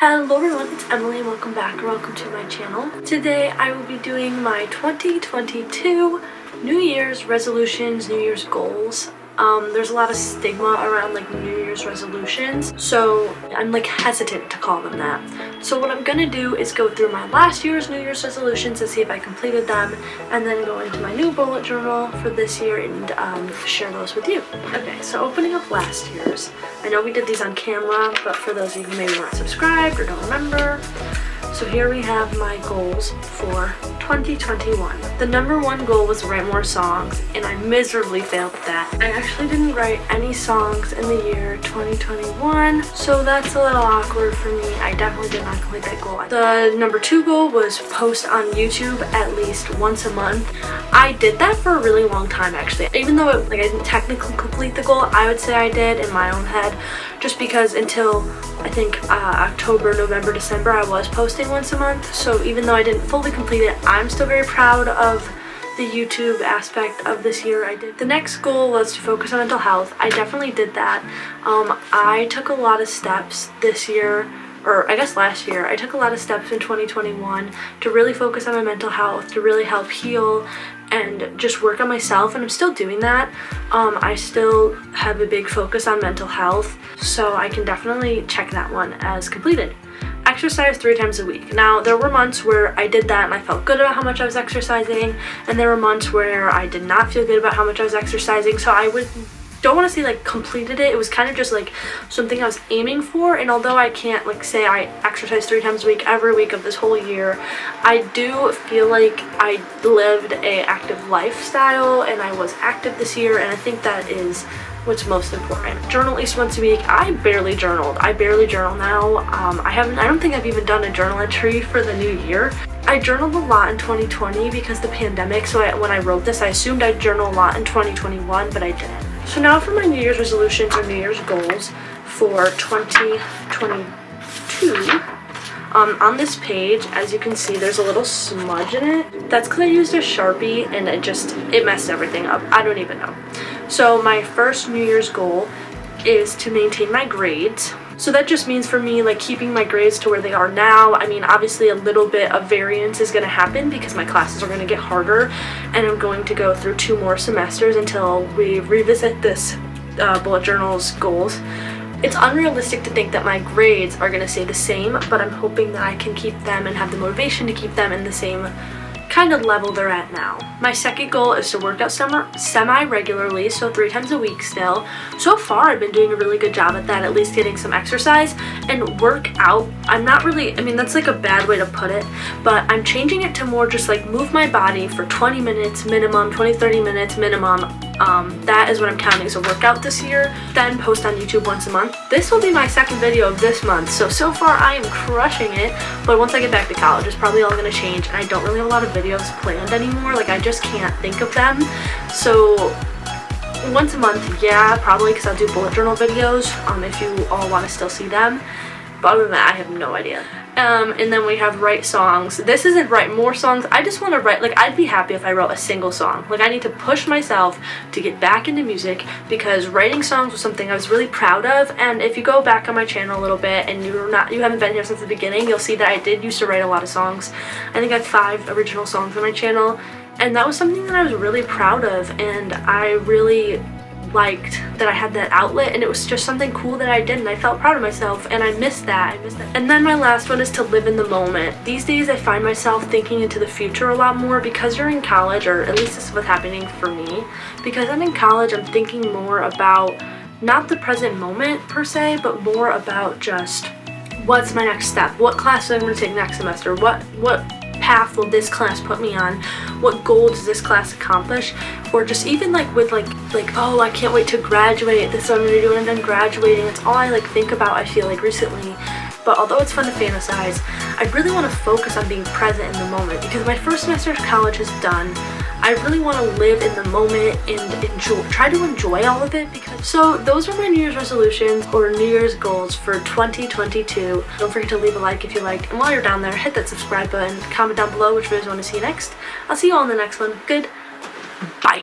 Hello everyone, it's Emily and welcome back or welcome to my channel. Today I will be doing my 2022 New Year's resolutions, New Year's goals. There's a lot of stigma around like New Year's resolutions, so I'm like hesitant to call them that. So what I'm gonna do is go through my last year's New Year's resolutions to see if I completed them, and then go into my new bullet journal for this year and share those with you. Okay, so opening up last year's. I know we did these on camera, but for those of you who maybe weren't subscribed or don't remember, so here we have my goals for 2021. The number one goal was to write more songs, and I miserably failed at that. I actually didn't write any songs in the year 2021, so that's a little awkward for me. I definitely did not complete that goal. The number two goal was post on YouTube at least once a month. I did that for a really long time actually. Even though I didn't technically complete the goal, I would say I did in my own head, just because until I think October, November, December I was posting once a month. So even though I didn't fully complete it, I'm still very proud of the YouTube aspect of this year. I did. The next goal was to focus on mental health. I definitely did that. I took a lot of steps this year, or I guess last year. I took a lot of steps in 2021 to really focus on my mental health, to really help heal and just work on myself, and I'm still doing that. I still have a big focus on mental health, so I can definitely check that one as completed. Exercise 3 times a week. Now, there were months where I did that and I felt good about how much I was exercising, and there were months where I did not feel good about how much I was exercising, so I don't want to say like completed it. It was kind of just like something I was aiming for, and although I can't like say I exercise 3 times a week every week of this whole year, I do feel like I lived a active lifestyle and I was active this year, and I think that is what's most important. Journal at least once a week. I barely journaled. I barely journal now. I don't think I've even done a journal entry for the new year. I journaled a lot in 2020 because of the pandemic, so when I wrote this I assumed I'd journal a lot in 2021, but I didn't. So now for my New Year's resolutions or New Year's goals for 2022. On this page, as you can see, there's a little smudge in it. That's because I used a Sharpie and it messed everything up. I don't even know. So my first New Year's goal is to maintain my grades. So that just means for me like keeping my grades to where they are now. I mean, obviously a little bit of variance is going to happen because my classes are going to get harder, and I'm going to go through 2 more semesters until we revisit this bullet journal's goals. It's unrealistic to think that my grades are going to stay the same, but I'm hoping that I can keep them and have the motivation to keep them in the same kind of level they're at now. My second goal is to work out semi-regularly, so 3 times a week still. So far I've been doing a really good job at that, at least getting some exercise. And work out, I'm not really, I mean that's like a bad way to put it, but I'm changing it to more just like move my body for 20 minutes minimum, 20-30 minutes minimum. That is what I'm counting as a workout this year. Then post on YouTube once a month. This will be my second video of this month, so far I am crushing it, but once I get back to college it's probably all going to change, and I don't really have a lot of videos planned anymore. Like I just can't think of them. So once a month, yeah, probably, because I'll do bullet journal videos if you all want to still see them, but other than that I have no idea. And then we have write songs. This isn't write more songs. I just want to write, like I'd be happy if I wrote a single song. Like I need to push myself to get back into music, because writing songs was something I was really proud of. And if you go back on my channel a little bit and you haven't been here since the beginning, you'll see that I did used to write a lot of songs. I think I have 5 original songs on my channel, and that was something that I was really proud of, and I really liked that I had that outlet, and it was just something cool that I did, and I felt proud of myself, and I missed that. And then my last one is to live in the moment. These days I find myself thinking into the future a lot more, because you're in college, or at least this is what's happening for me. Because I'm in college, I'm thinking more about not the present moment per se, but more about just what's my next step, what classes I'm going to take next semester, what path will this class put me on, what goal does this class accomplish, or just even like with like oh, I can't wait to graduate, this is what I'm gonna do when I'm done graduating. It's all I like think about, I feel like, recently. But although it's fun to fantasize, I really want to focus on being present in the moment, because my first semester of college is done. I really want to live in the moment and try to enjoy all of it. So those were my New Year's resolutions or New Year's goals for 2022. Don't forget to leave a like if you liked, and while you're down there, hit that subscribe button, comment down below which videos you want to see next. I'll see you all in the next one. Goodbye.